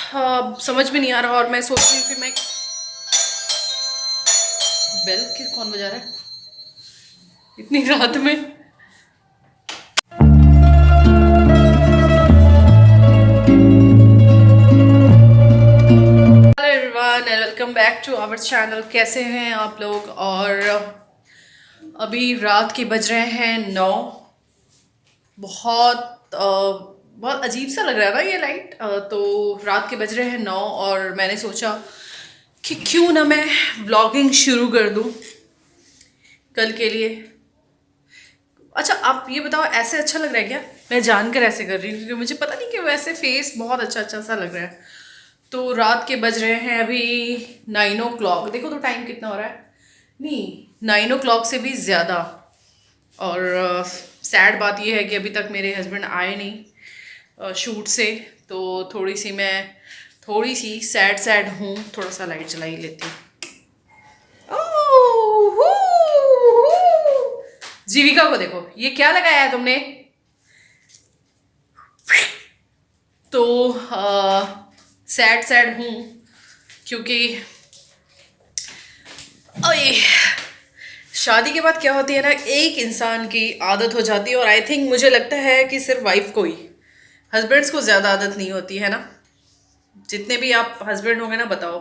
समझ में नहीं आ रहा और मैं सोच रही हूँ कि मैं बेल किस कौन बजा रहा है इतनी रात में। Hello everyone and welcome back to our channel. कैसे हैं आप लोग? और अभी रात के बज रहे हैं 9। बहुत अजीब सा लग रहा है ना ये लाइट। तो रात के बज रहे हैं 9 और मैंने सोचा कि क्यों ना मैं व्लॉगिंग शुरू कर दूं कल के लिए। अच्छा आप ये बताओ, ऐसे अच्छा लग रहा है क्या? मैं जानकर ऐसे कर रही हूँ क्योंकि मुझे पता नहीं कि वैसे फेस बहुत अच्छा अच्छा सा लग रहा है। तो रात के बज रहे हैं अभी 9 o'clock। देखो तो टाइम कितना हो रहा है। नहीं, 9 o'clock से भी ज़्यादा। और सैड बात यह है कि अभी तक मेरे हस्बैंड आए नहीं शूट से। तो थोड़ी सी सैड सैड हूँ। थोड़ा सा लाइट जला ही लेती हूँ। ओह, हू, हू। जीविका को देखो, ये क्या लगाया है तुमने? तो सैड सैड हूँ क्योंकि ओए, शादी के बाद क्या होती है ना, एक इंसान की आदत हो जाती है। और आई थिंक मुझे लगता है कि सिर्फ वाइफ को ही, हस्बैंड्स को ज़्यादा आदत नहीं होती है ना। जितने भी आप हस्बैंड होंगे ना, बताओ,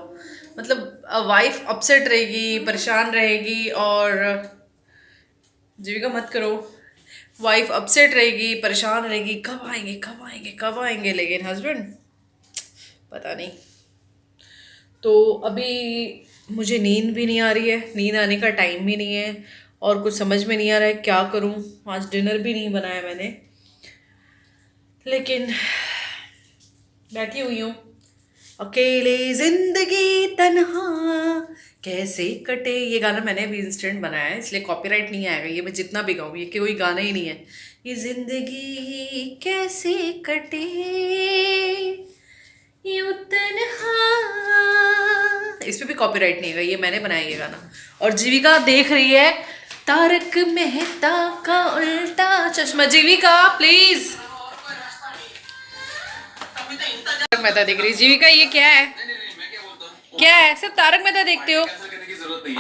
मतलब वाइफ अपसेट रहेगी, परेशान रहेगी। और जीविका मत करो। वाइफ अपसेट रहेगी, परेशान रहेगी, कब आएंगे कब आएंगे कब आएंगे, लेकिन हस्बैंड पता नहीं। तो अभी मुझे नींद भी नहीं आ रही है, नींद आने का टाइम भी नहीं है और कुछ समझ में नहीं आ रहा है क्या करूं। आज डिनर भी नहीं बनाया मैंने, लेकिन बैठी हुई हूँ। अकेले जिंदगी तन्हा कैसे कटे, ये गाना मैंने अभी इंस्टेंट बनाया है, इसलिए कॉपीराइट नहीं आएगा। ये मैं जितना भी गाऊँ, ये कोई गाना ही नहीं है। ये जिंदगी कैसे कटे यूं तन्हा, इस पे भी कॉपीराइट नहीं है, ये मैंने बनाया ये गाना। और जीविका देख रही है तारक मेहता का उल्टा चश्मा। जीविका प्लीज, तारक मेहता देख रही है जीविका। ये क्या है? क्या है? सिर्फ तारक मेहता देखते हो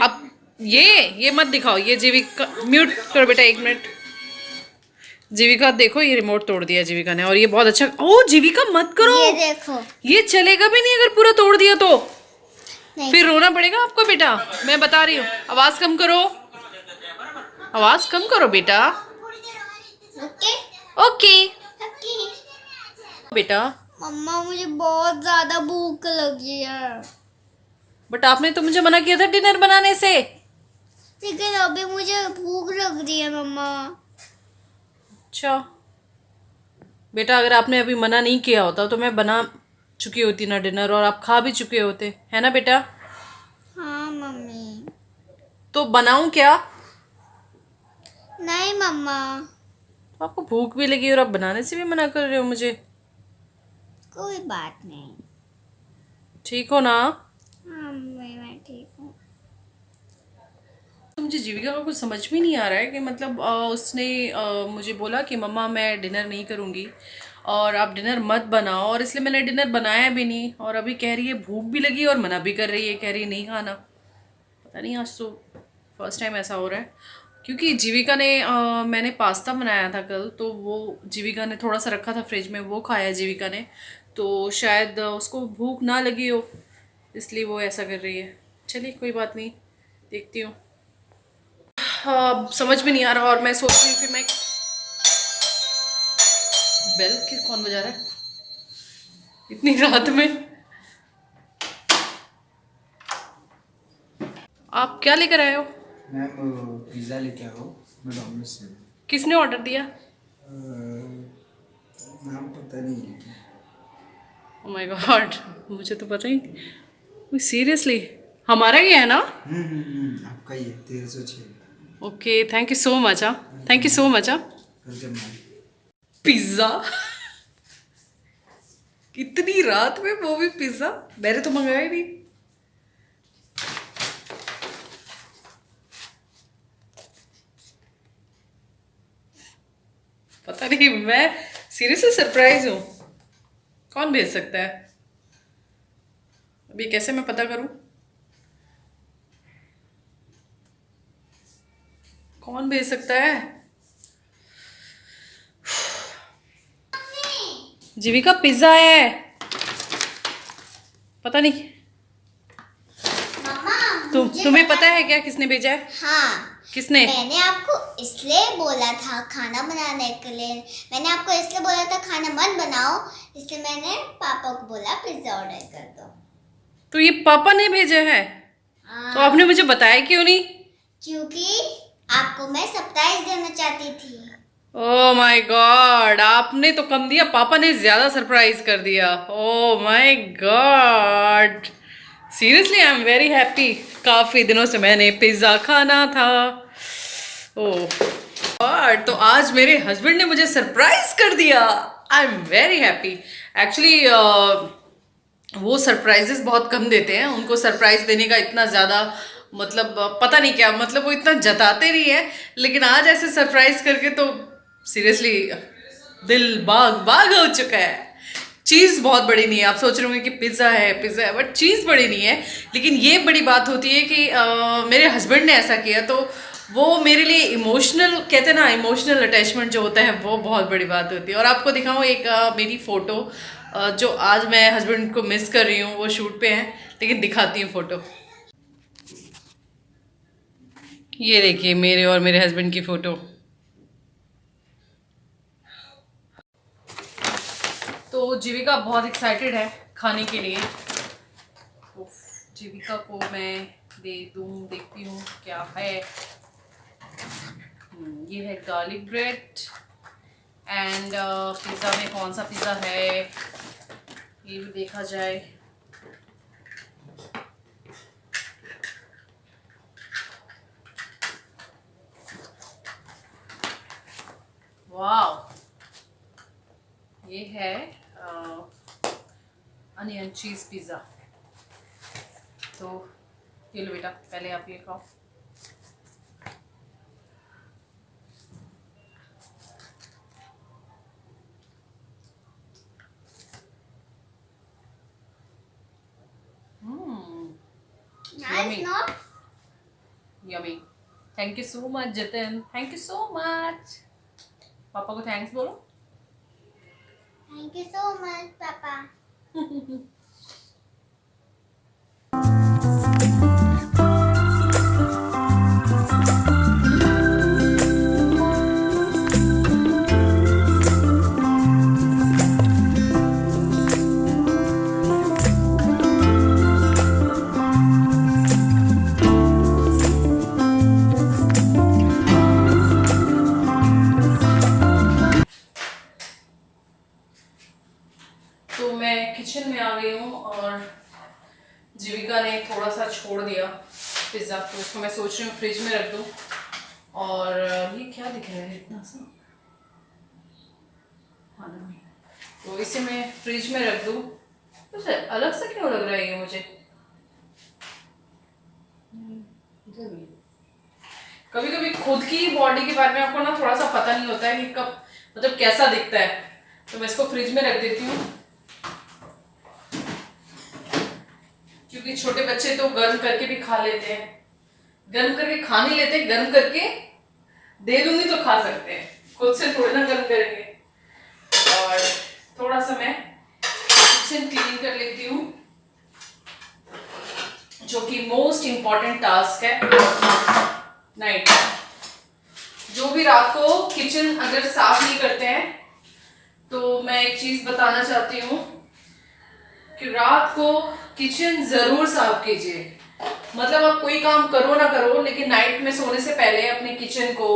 अब? ये मत दिखाओ। ये जीविका म्यूट करो बेटा, 1 मिनट। जीविका देखो, ये रिमोट तोड़ दिया जीविका ने। और ये बहुत अच्छा। ओ जीविका मत करो, ये देखो, ये चलेगा भी नहीं अगर पूरा तोड़ दिया तो। नहीं। फिर रोना पड़ेगा आपको बेटा, मैं बता रही हूँ। आवाज कम करो, आवाज कम करो बेटा। Okay okay okay. बेटा। मम्मा मुझे बहुत ज्यादा भूख लगी है, बट आपने तो मुझे मना किया था डिनर बनाने से। लेकिन अभी मुझे भूख लग रही है मम्मा। अच्छा बेटा, अगर आपने अभी मना नहीं किया होता तो मैं बना चुकी होती ना डिनर, और आप खा भी चुके होते, है ना बेटा? हाँ मम्मी। तो बनाऊं क्या? नहीं मम्मा, आपको भूख भी लगी और आप बनाने से भी मना कर रहे हो मुझे। कोई बात नहीं। ठीक हो ना? हाँ मम्मी, मैं ठीक हूँ। तो मुझे जीविका का कुछ समझ में नहीं आ रहा है कि मतलब उसने मुझे बोला कि मम्मा मैं डिनर नहीं करूँगी और आप डिनर मत बनाओ, और इसलिए मैंने डिनर बनाया भी नहीं। और अभी कह रही है भूख भी लगी और मना भी कर रही है, कह रही है नहीं खाना। पता नहीं, आज तो फर्स्ट टाइम ऐसा हो रहा है। क्योंकि जीविका ने मैंने पास्ता बनाया था कल, तो वो जीविका ने थोड़ा सा रखा था फ्रिज में, वो खाया जीविका ने। तो शायद उसको भूख ना लगी हो, इसलिए वो ऐसा कर रही है। चलिए कोई बात नहीं, देखती हूँ। समझ में नहीं आ रहा और मैं सोच रही हूँ कि मैं बेल किस कौन बजा रहा है इतनी रात में। आप क्या लेकर आए हो? मैम पिज़्ज़ा लेके आओ मैकडॉनल्ड्स से। किसने ऑर्डर दिया? नाम पता नहीं है। ओह माय गॉड, मुझे तो पता ही नहीं। सीरियसली हमारा ही है ना? आपका ही है 1306। Okay, thank you so much. हाँ थैंक यू सो मच। हाँ वेलकम मैम। पिज्ज़ा इतनी रात में, वो भी पिज्ज़ा? मैंने तो मंगाया ही नहीं। पता नहीं, मैं सीरियसली सरप्राइज हूँ। कौन भेज सकता है? अभी कैसे मैं पता करूं कौन भेज सकता है? जीविका पिज्जा है, पता नहीं मम्मा तुम्हें पता है क्या किसने भेजा है? हाँ, किसने? मैंने आपको इसलिए बोला था खाना बनाने के लिए, मैंने आपको इसलिए बोला था खाना मत बनाओ, इसलिए मैंने पापा को बोला पिज्जा ऑर्डर कर दो। तो ये पापा ने भेजा है? तो आपने मुझे बताया क्यों नहीं? क्योंकि आपको मैं सरप्राइज देना चाहती थी। ओह माय गॉड, आपने तो कम दिया, पापा ने ज्यादा सरप्राइज कर दिया। Oh my God, seriously I am very happy. काफी दिनों से मैंने पिज्जा खाना था। ओह और तो आज मेरे हस्बैंड ने मुझे सरप्राइज कर दिया। I am very happy. Actually वो सरप्राइजेस बहुत कम देते हैं, उनको सरप्राइज देने का इतना ज़्यादा मतलब पता नहीं क्या, मतलब वो इतना जताते नहीं है, लेकिन आज ऐसे सरप्राइज करके तो सीरियसली दिल बाग बाग हो चुका है। चीज़ बहुत बड़ी नहीं है, आप सोच रहे होंगे कि पिज़्ज़ा है, बट चीज़ बड़ी नहीं है। लेकिन ये बड़ी बात होती है कि मेरे हस्बैंड ने ऐसा किया तो वो मेरे लिए इमोशनल, कहते हैं ना, इमोशनल अटैचमेंट जो होता है वो बहुत बड़ी बात होती है। और आपको दिखाऊँ एक मेरी फ़ोटो जो आज मैं हस्बैंड को मिस कर रही हूँ, वो शूट पे हैं, लेकिन दिखाती हूँ फ़ोटो। ये देखिए मेरे और मेरे हस्बैंड की फ़ोटो। तो जीविका बहुत एक्साइटेड है खाने के लिए, तो जीविका को मैं दे दूँ, देखती हूँ क्या है। ये है गार्लिक ब्रेड एंड पिज़्ज़ा में कौन सा पिज़्ज़ा है ये भी देखा जाए। वाव, ये है अनियन चीज़ पिज़्ज़ा। तो ये लो बेटा, पहले आप ये खाओ। Nice, not? Yummy. Thank you so much Jatin, thank you so much. पापा को थैंक्स बोलो। Thank you so much, पापा। तो मैं किचन में आ गई हूँ और जीविका ने थोड़ा सा छोड़ दिया पिज़्ज़ा, तो उसको मैं सोच रही हूँ फ्रिज में रख दूँ। और ये क्या दिख रहा है इतना सा, हाँ ना, तो इसे मैं फ्रिज में रख दूँ। तो सर अलग सा क्यों लग रहा है ये मुझे? कभी कभी खुद की बॉडी के बारे में आपको ना थोड़ा सा पता नहीं होता है कि कब मतलब कैसा दिखता है, तो मैं इसको फ्रिज में रख देती हूँ। क्योंकि छोटे बच्चे तो गर्म करके भी खा लेते हैं, गर्म करके खा नहीं लेते, गर्म करके दे दूंगी तो खा सकते हैं, खुद से थोड़ा ना गर्म करेंगे। और थोड़ा सा मैं किचन क्लीन कर लेती हूँ, जो कि मोस्ट इम्पॉर्टेंट टास्क है नाइट। जो भी रात को किचन अगर साफ नहीं करते हैं तो मैं एक चीज बताना चाहती हूँ कि रात को किचन जरूर साफ कीजिए। मतलब आप कोई काम करो ना करो, लेकिन नाइट में सोने से पहले अपने किचन को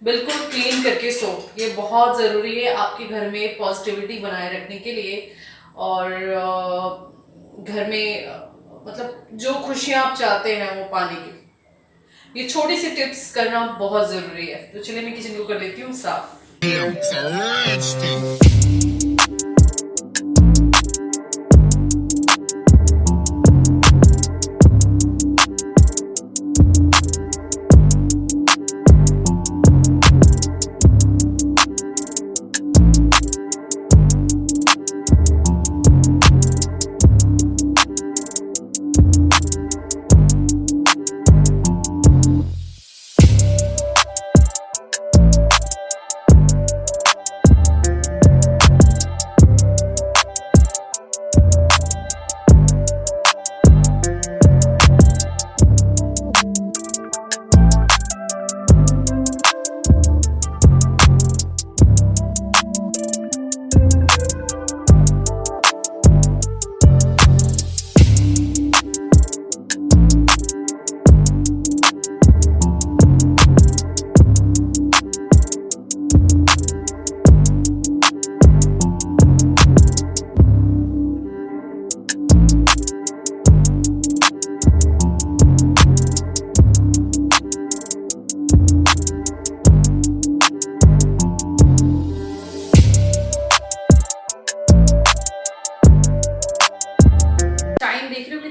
बिल्कुल क्लीन करके सो। ये बहुत ज़रूरी है आपके घर में पॉजिटिविटी बनाए रखने के लिए, और घर में मतलब जो खुशियाँ आप चाहते हैं वो पाने के लिए ये छोटी सी टिप्स करना बहुत ज़रूरी है। तो चलिए मैं किचन को कर लेती हूँ साफ।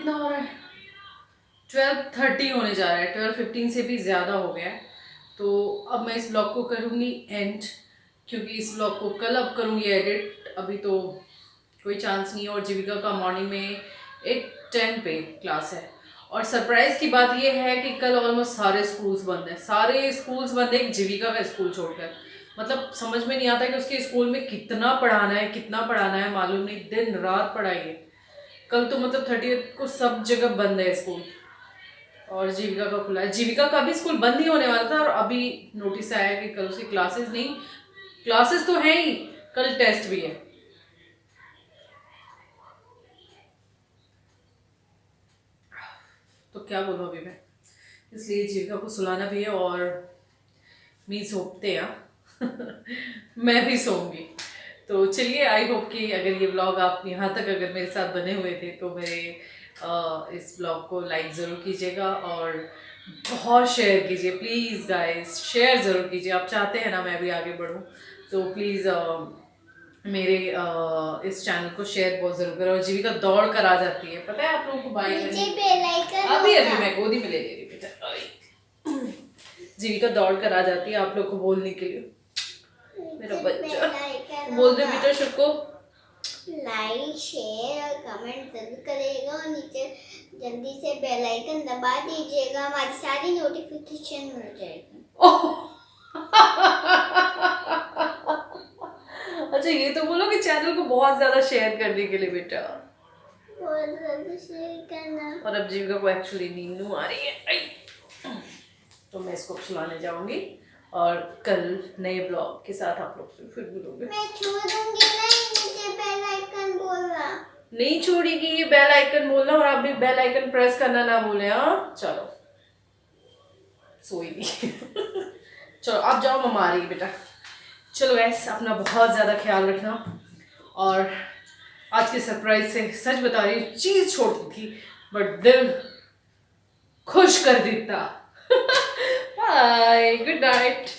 कितना हो रहा है? 12:30 होने जा रहा है, 12:15 से भी ज़्यादा हो गया है। तो अब मैं इस ब्लॉग को करूँगी एंड, क्योंकि इस ब्लॉग को कल अब करूँगी एडिट, अभी तो कोई चांस नहीं है। और जीविका का मॉर्निंग में 8:10 पे क्लास है। और सरप्राइज़ की बात यह है कि कल ऑलमोस्ट सारे स्कूल्स बंद हैं, सारे स्कूल्स बंद है एक जीविका का स्कूल छोड़कर। मतलब समझ में नहीं आता कि उसके स्कूल में कितना पढ़ाना है, मालूम नहीं, दिन रात पढ़ाई है। कल तो मतलब 30th को सब जगह बंद है स्कूल, और जीविका का खुला है। जीविका का भी स्कूल बंद ही होने वाला था और अभी नोटिस आया कि कल उसकी क्लासेस नहीं, क्लासेस तो हैं ही, कल टेस्ट भी है। तो क्या बोलूँ अभी मैं, इसलिए जीविका को सुलाना भी है और मी सोते हैं मैं भी सोऊंगी। तो चलिए, आई होप कि अगर ये व्लॉग आप यहाँ तक अगर मेरे साथ बने हुए थे तो मेरे इस ब्लॉग को लाइक ज़रूर कीजिएगा और बहुत शेयर कीजिए प्लीज़ गाइस, शेयर ज़रूर कीजिए। आप चाहते हैं ना मैं भी आगे बढ़ूँ, तो प्लीज़ मेरे इस चैनल को शेयर बहुत ज़रूर करें। और जीविका दौड़ कर आ जाती है, पता है आप लोगों को बाय अभी मैं गोदी में ले ले रही बेटा। जीविका दौड़ कर आ जाती है आप लोग को बोलने के लिए। मेरा बच्चा बोल दे बेटा सबको लाइक शेयर और कमेंट जरूर करिएगा और नीचे जल्दी से बेल आइकन दबा दीजिएगा, हमारी सारी नोटिफिकेशन मिल जाएगी। अच्छा ये तो बोलो कि चैनल को बहुत ज्यादा शेयर करने के लिए बेटा, बहुत ज्यादा शेयर करना। और अब जीविका को एक्चुअली नींद आ रही है, तो मैं इसको सुलाने जाऊंगी और कल नए ब्लॉग के साथ आप लोग से फिर मिलूंगी। मैं छोड़ूंगी नहीं, नीचे बेल आइकन बोलना नहीं छोड़ेगी, ये बेल आइकन बोलना, और आप भी बेल आइकन प्रेस करना ना भूलें। हाँ चलो सोएगी चलो आप जाओ, मम्मा आ रही है बेटा। चलो गैस, अपना बहुत ज़्यादा ख्याल रखना। और आज के सरप्राइज से सच बता रही हूँ, चीज़ छोटी थी बट दिल खुश कर देता। Bye, good night.